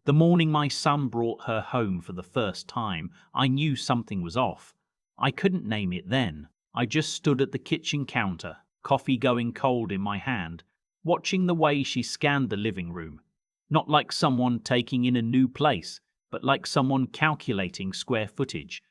The morning my son brought her home for the first time, I knew something was off. I couldn't name it then. I just stood at the kitchen counter, coffee going cold in my hand, watching the way she scanned the living room. Not like someone taking in a new place, but like someone calculating square footage.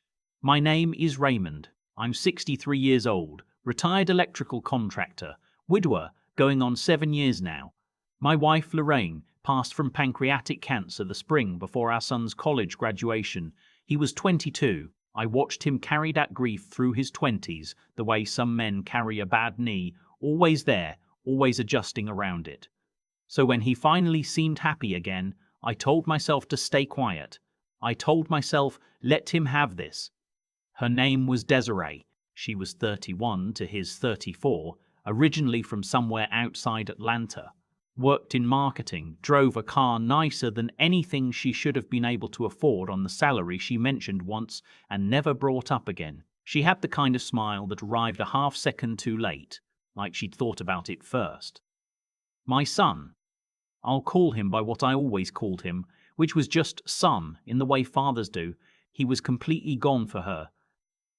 My name is Raymond. I'm 63 years old, retired electrical contractor, widower, going on 7 years now. My wife, Lorraine, passed from pancreatic cancer the spring before our son's college graduation. He was 22. I watched him carry that grief through his 20s, the way some men carry a bad knee, always there, always adjusting around it. So when he finally seemed happy again, I told myself to stay quiet. I told myself, let him have this. Her name was Desiree. She was 31 to his 34, originally from somewhere outside Atlanta. Worked in marketing, drove a car nicer than anything she should have been able to afford on the salary she mentioned once and never brought up again. She had the kind of smile that arrived a half second too late, like she'd thought about it first. My son. I'll call him by what I always called him, which was just son, in the way fathers do. He was completely gone for her.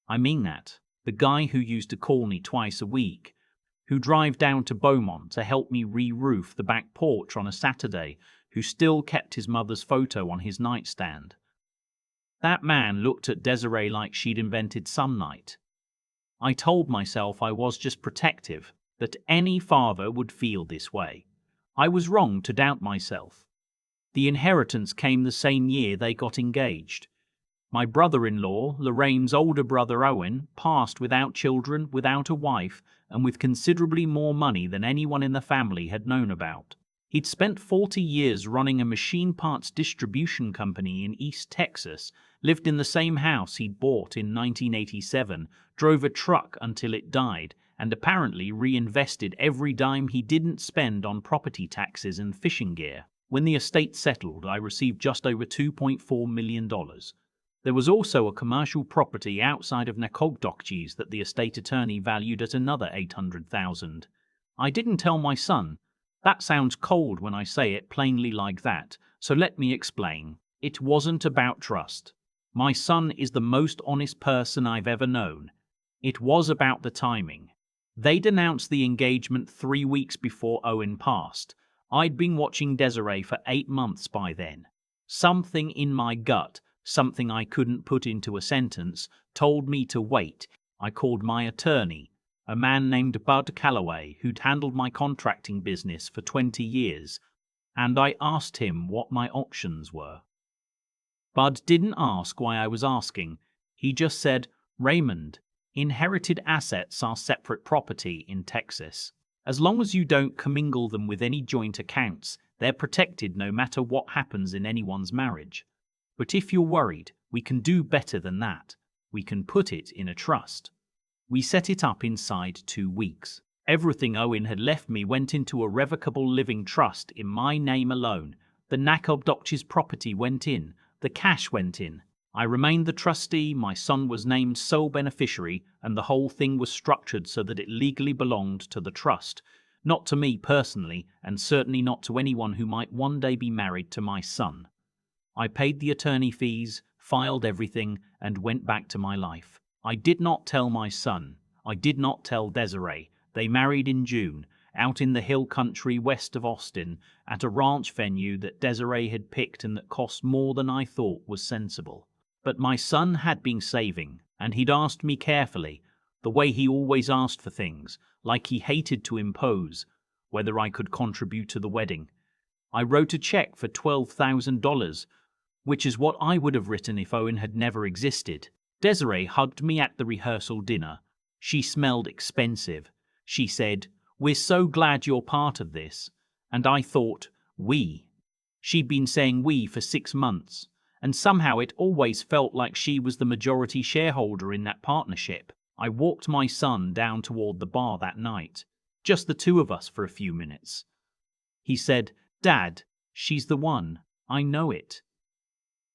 I mean that. The guy who used to call me twice a week, who drive down to Beaumont to help me re-roof the back porch on a Saturday, who still kept his mother's photo on his nightstand. That man looked at Desiree like she'd invented some night. I told myself I was just protective, that any father would feel this way. I was wrong to doubt myself. The inheritance came the same year they got engaged. My brother-in-law, Lorraine's older brother Owen, passed without children, without a wife, and with considerably more money than anyone in the family had known about. He'd spent 40 years running a machine parts distribution company in East Texas, lived in the same house he'd bought in 1987, drove a truck until it died, and apparently reinvested every dime he didn't spend on property taxes and fishing gear. When the estate settled, I received just over $2.4 million. There was also a commercial property outside of Nacogdoches that the estate attorney valued at another $800,000. I didn't tell my son. That sounds cold when I say it plainly like that, so let me explain. It wasn't about trust. My son is the most honest person I've ever known. It was about the timing. They'd announced the engagement 3 weeks before Owen passed. I'd been watching Desiree for 8 months by then. Something in my gut, something I couldn't put into a sentence, told me to wait. I called my attorney, a man named Bud Calloway, who'd handled my contracting business for 20 years, and I asked him what my options were. Bud didn't ask why I was asking. He just said, Raymond, inherited assets are separate property in Texas. As long as you don't commingle them with any joint accounts, they're protected no matter what happens in anyone's marriage. But if you're worried, we can do better than that. We can put it in a trust. We set it up inside 2 weeks. Everything Owen had left me went into a revocable living trust in my name alone. The Nacogdoches property went in. The cash went in. I remained the trustee, my son was named sole beneficiary, and the whole thing was structured so that it legally belonged to the trust. Not to me personally, and certainly not to anyone who might one day be married to my son. I paid the attorney fees, filed everything, and went back to my life. I did not tell my son. I did not tell Desiree. They married in June, out in the hill country west of Austin, at a ranch venue that Desiree had picked and that cost more than I thought was sensible. But my son had been saving, and he'd asked me carefully, the way he always asked for things, like he hated to impose, whether I could contribute to the wedding. I wrote a check for $12,000, which is what I would have written if Owen had never existed. Desiree hugged me at the rehearsal dinner. She smelled expensive. She said, "We're so glad you're part of this." And I thought, we. She'd been saying we for 6 months, and somehow it always felt like she was the majority shareholder in that partnership. I walked my son down toward the bar that night, just the two of us for a few minutes. He said, "Dad, she's the one. I know it."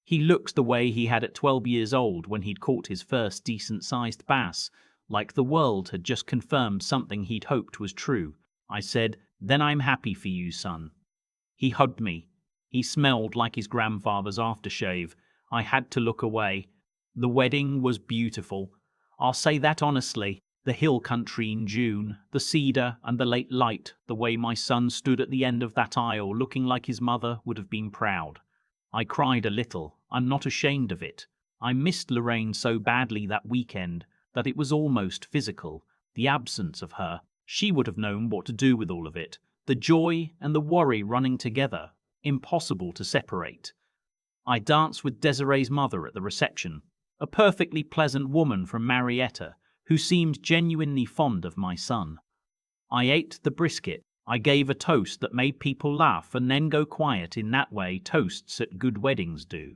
He looked the way he had at 12 years old when he'd caught his first decent-sized bass, like the world had just confirmed something he'd hoped was true. I said, "Then I'm happy for you, son." He hugged me. He smelled like his grandfather's aftershave. I had to look away. The wedding was beautiful. I'll say that honestly. The hill country in June, the cedar and the late light, the way my son stood at the end of that aisle looking like his mother would have been proud. I cried a little. I'm not ashamed of it. I missed Lorraine so badly that weekend that it was almost physical. The absence of her. She would have known what to do with all of it. The joy and the worry running together. Impossible to separate. I danced with Desiree's mother at the reception, a perfectly pleasant woman from Marietta who seemed genuinely fond of my son. I ate the brisket. I gave a toast that made people laugh and then go quiet in that way toasts at good weddings do.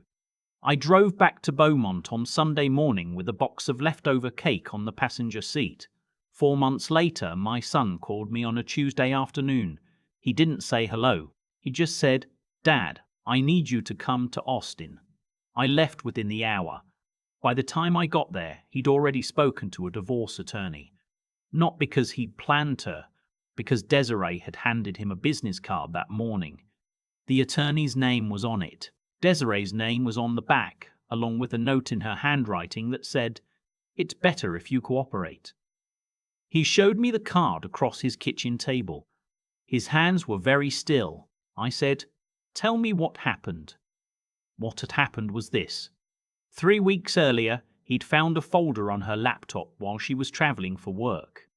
I drove back to Beaumont on Sunday morning with a box of leftover cake on the passenger seat. 4 months later, my son called me on a Tuesday afternoon. He didn't say hello. He just said, "Dad, I need you to come to Austin." I left within the hour. By the time I got there, he'd already spoken to a divorce attorney. Not because he'd planned her, because Desiree had handed him a business card that morning. The attorney's name was on it. Desiree's name was on the back, along with a note in her handwriting that said, "It's better if you cooperate." He showed me the card across his kitchen table. His hands were very still. I said, "Tell me what happened." What had happened was this. 3 weeks earlier, he'd found a folder on her laptop while she was traveling for work.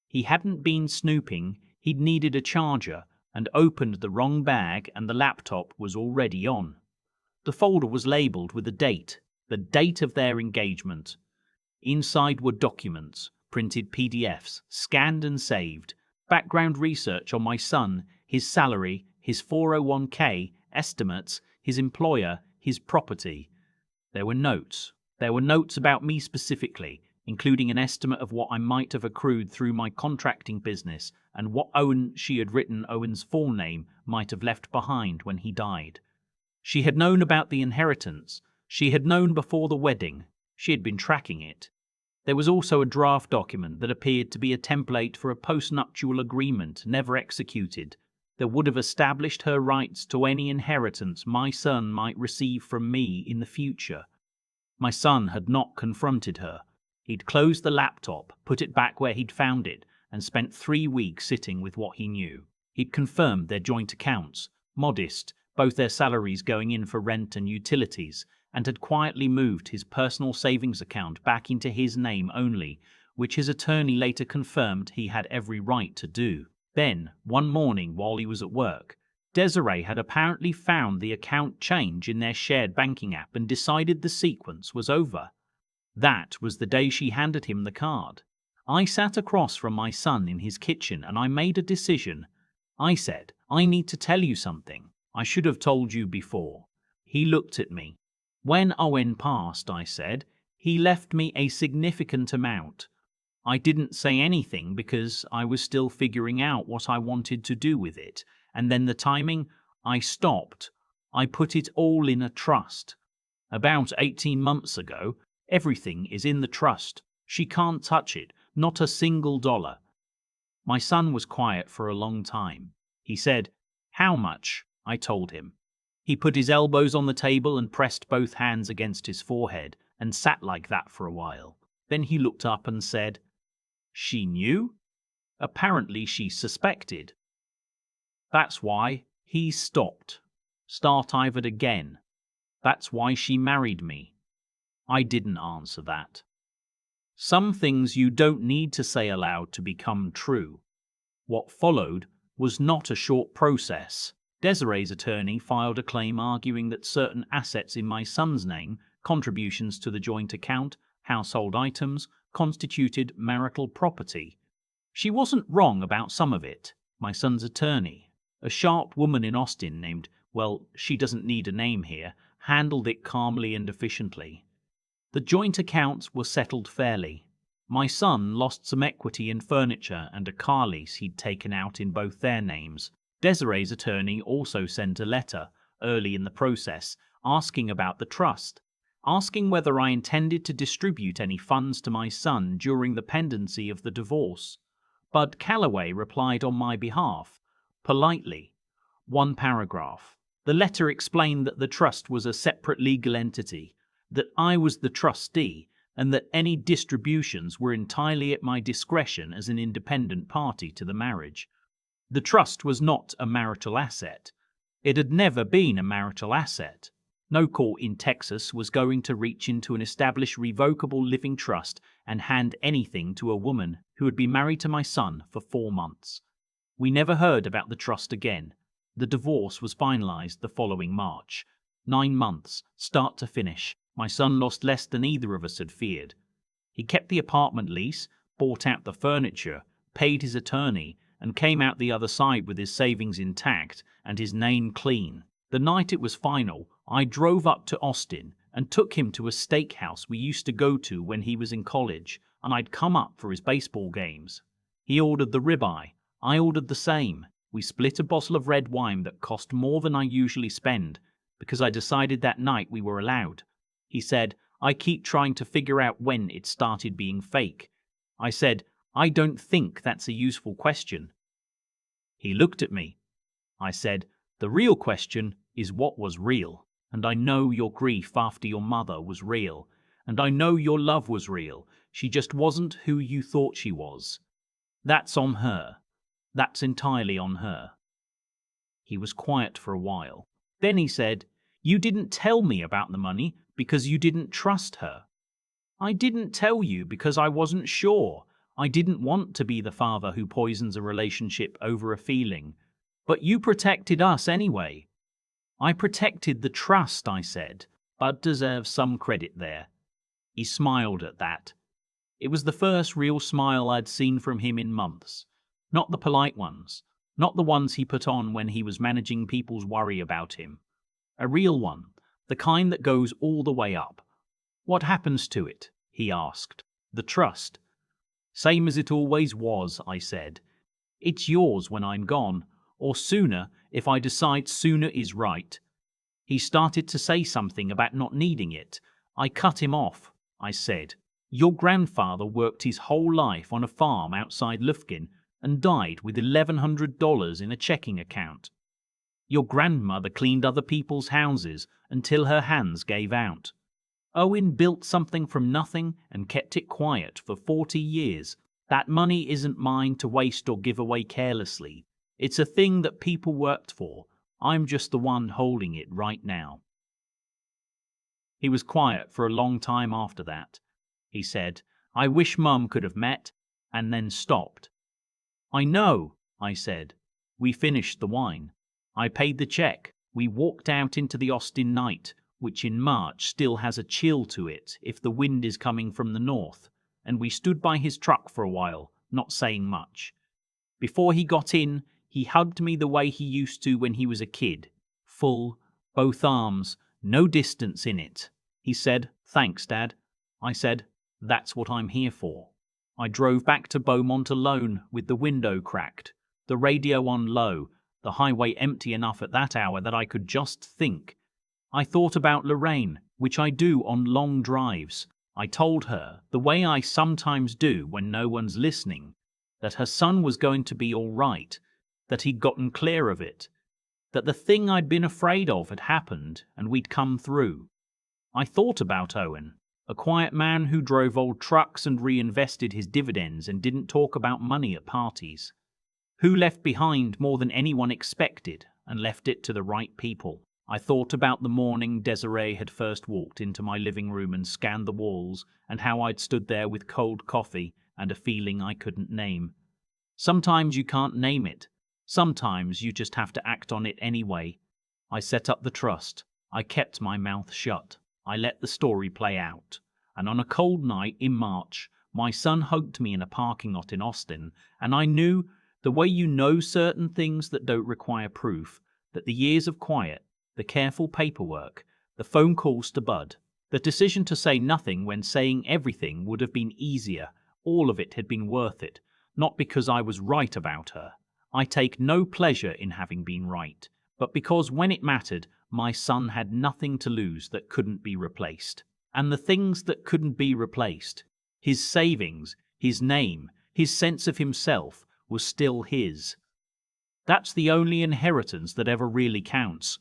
He hadn't been snooping, he'd needed a charger, and opened the wrong bag and the laptop was already on. The folder was labeled with the date of their engagement. Inside were documents, printed PDFs, scanned and saved, background research on my son, his salary, his 401k, estimates, his employer, his property. There were notes. There were notes about me specifically, including an estimate of what I might have accrued through my contracting business and what she had written Owen's full name might have left behind when he died. She had known about the inheritance. She had known before the wedding. She had been tracking it. There was also a draft document that appeared to be a template for a postnuptial agreement never executed that would have established her rights to any inheritance my son might receive from me in the future. My son had not confronted her. He'd closed the laptop, put it back where he'd found it, and spent 3 weeks sitting with what he knew. He'd confirmed their joint accounts, modest, both their salaries going in for rent and utilities, and had quietly moved his personal savings account back into his name only, which his attorney later confirmed he had every right to do. Then, one morning while he was at work, Desiree had apparently found the account change in their shared banking app and decided the sequence was over. That was the day she handed him the card. I sat across from my son in his kitchen and I made a decision. I said, "I need to tell you something. I should have told you before." He looked at me. "When Owen passed," I said, "he left me a significant amount." I didn't say anything because I was still figuring out what I wanted to do with it, and then the timing, I stopped. I put it all in a trust. About 18 months ago, everything is in the trust. She can't touch it, not a single dollar. My son was quiet for a long time. He said, "How much?" I told him. He put his elbows on the table and pressed both hands against his forehead and sat like that for a while. Then he looked up and said, "She knew?" Apparently she suspected. That's why he stopped. Start-ivered again. That's why she married me. I didn't answer that. Some things you don't need to say aloud to become true. What followed was not a short process. Desiree's attorney filed a claim arguing that certain assets in my son's name, contributions to the joint account, household items, constituted marital property. She wasn't wrong about some of it. My son's attorney, a sharp woman in Austin named, well, she doesn't need a name here, handled it calmly and efficiently. The joint accounts were settled fairly. My son lost some equity in furniture and a car lease he'd taken out in both their names. Desiree's attorney also sent a letter, early in the process, asking about the trust, asking whether I intended to distribute any funds to my son during the pendency of the divorce. Bud Calloway replied on my behalf, politely. One paragraph. The letter explained that the trust was a separate legal entity, that I was the trustee, and that any distributions were entirely at my discretion as an independent party to the marriage. The trust was not a marital asset. It had never been a marital asset. No court in Texas was going to reach into an established revocable living trust and hand anything to a woman who had been married to my son for 4 months. We never heard about the trust again. The divorce was finalized the following March. 9 months, start to finish. My son lost less than either of us had feared. He kept the apartment lease, bought out the furniture, paid his attorney, and came out the other side with his savings intact and his name clean. The night it was final, I drove up to Austin and took him to a steakhouse we used to go to when he was in college, and I'd come up for his baseball games. He ordered the ribeye. I ordered the same. We split a bottle of red wine that cost more than I usually spend, because I decided that night we were allowed. He said, I keep trying to figure out when it started being fake. I said, I don't think that's a useful question. He looked at me. I said, the real question is what was real, and I know your grief after your mother was real, and I know your love was real. She just wasn't who you thought she was. That's on her. That's entirely on her. He was quiet for a while. Then he said, you didn't tell me about the money because you didn't trust her. I didn't tell you because I wasn't sure. I didn't want to be the father who poisons a relationship over a feeling. But you protected us anyway. I protected the trust, I said. Bud deserves some credit there. He smiled at that. It was the first real smile I'd seen from him in months. Not the polite ones. Not the ones he put on when he was managing people's worry about him. A real one. The kind that goes all the way up. What happens to it? He asked. The trust. Same as it always was, I said. It's yours when I'm gone, or sooner if I decide sooner is right. He started to say something about not needing it. I cut him off. I said, your grandfather worked his whole life on a farm outside Lufkin and died with $1,100 in a checking account. Your grandmother cleaned other people's houses until her hands gave out. Owen built something from nothing and kept it quiet for 40 years. That money isn't mine to waste or give away carelessly. It's a thing that people worked for. I'm just the one holding it right now. He was quiet for a long time after that. He said, I wish Mum could have met, and then stopped. I know, I said. We finished the wine. I paid the check. We walked out into the Austin night, which in March still has a chill to it if the wind is coming from the north, and we stood by his truck for a while, not saying much. Before he got in, he hugged me the way he used to when he was a kid. Full, both arms, no distance in it. He said, thanks, Dad. I said, that's what I'm here for. I drove back to Beaumont alone with the window cracked, the radio on low, the highway empty enough at that hour that I could just think. I thought about Lorraine, which I do on long drives. I told her, the way I sometimes do when no one's listening, that her son was going to be all right, that he'd gotten clear of it, that the thing I'd been afraid of had happened and we'd come through. I thought about Owen, a quiet man who drove old trucks and reinvested his dividends and didn't talk about money at parties, who left behind more than anyone expected and left it to the right people. I thought about the morning Desiree had first walked into my living room and scanned the walls, and how I'd stood there with cold coffee and a feeling I couldn't name. Sometimes you can't name it. Sometimes you just have to act on it anyway. I set up the trust. I kept my mouth shut. I let the story play out. And on a cold night in March, my son hugged me in a parking lot in Austin, and I knew, the way you know certain things that don't require proof, that the years of quiet, the careful paperwork, the phone calls to Bud, the decision to say nothing when saying everything would have been easier, all of it had been worth it, not because I was right about her. I take no pleasure in having been right, but because when it mattered, my son had nothing to lose that couldn't be replaced. And the things that couldn't be replaced, his savings, his name, his sense of himself, was still his. That's the only inheritance that ever really counts.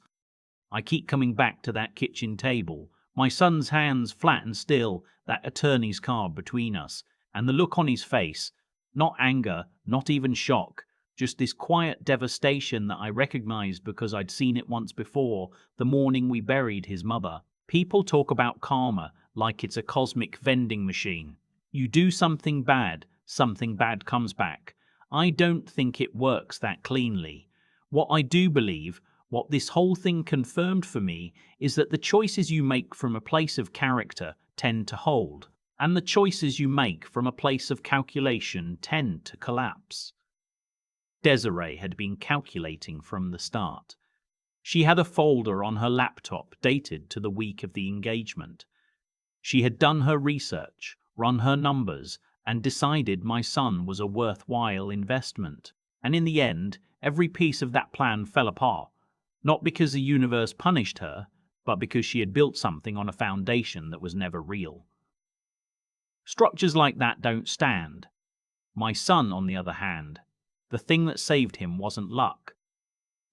I keep coming back to that kitchen table, my son's hands flat and still, that attorney's card between us, and the look on his face, not anger, not even shock, just this quiet devastation that I recognized because I'd seen it once before, the morning we buried his mother. People talk about karma like it's a cosmic vending machine. You do something bad comes back. I don't think it works that cleanly. What I do believe, what this whole thing confirmed for me, is that the choices you make from a place of character tend to hold, and the choices you make from a place of calculation tend to collapse. Desiree had been calculating from the start. She had a folder on her laptop dated to the week of the engagement. She had done her research, run her numbers, and decided my son was a worthwhile investment. And in the end, every piece of that plan fell apart, not because the universe punished her, but because she had built something on a foundation that was never real. Structures like that don't stand. My son, on the other hand, the thing that saved him wasn't luck.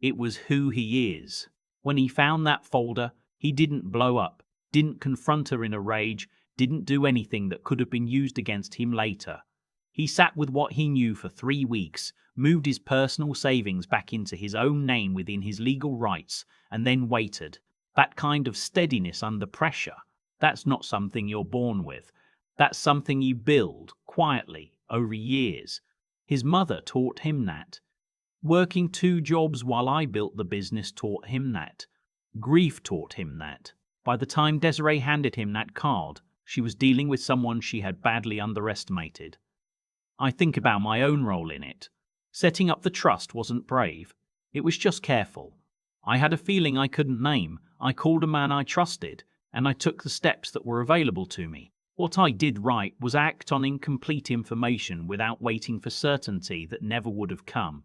It was who he is. When he found that folder, he didn't blow up, didn't confront her in a rage, didn't do anything that could have been used against him later. He sat with what he knew for 3 weeks, moved his personal savings back into his own name within his legal rights, and then waited. That kind of steadiness under pressure, that's not something you're born with. That's something you build, quietly, over years. His mother taught him that. Working 2 jobs while I built the business taught him that. Grief taught him that. By the time Desiree handed him that card, she was dealing with someone she had badly underestimated. I think about my own role in it. Setting up the trust wasn't brave. It was just careful. I had a feeling I couldn't name. I called a man I trusted, and I took the steps that were available to me. What I did right was act on incomplete information without waiting for certainty that never would have come.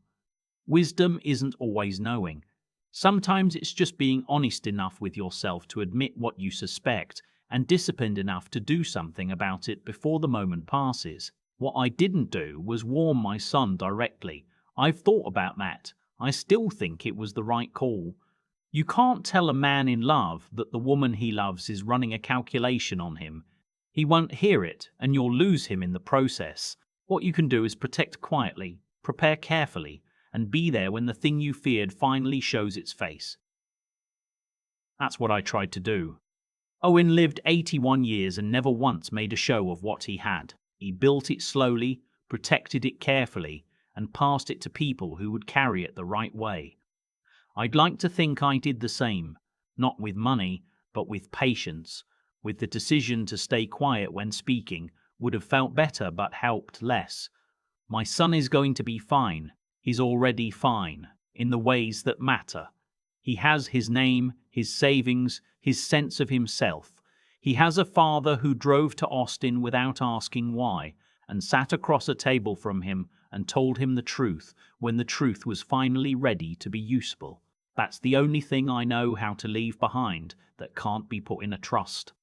Wisdom isn't always knowing. Sometimes it's just being honest enough with yourself to admit what you suspect and disciplined enough to do something about it before the moment passes. What I didn't do was warn my son directly. I've thought about that. I still think it was the right call. You can't tell a man in love that the woman he loves is running a calculation on him. He won't hear it, and you'll lose him in the process. What you can do is protect quietly, prepare carefully, and be there when the thing you feared finally shows its face. That's what I tried to do. Owen lived 81 years and never once made a show of what he had. He built it slowly, protected it carefully, and passed it to people who would carry it the right way. I'd like to think I did the same, not with money, but with patience, with the decision to stay quiet when speaking, would have felt better but helped less. My son is going to be fine. He's already fine, in the ways that matter. He has his name, his savings, his sense of himself. He has a father who drove to Austin without asking why, and sat across a table from him and told him the truth when the truth was finally ready to be useful. That's the only thing I know how to leave behind that can't be put in a trust.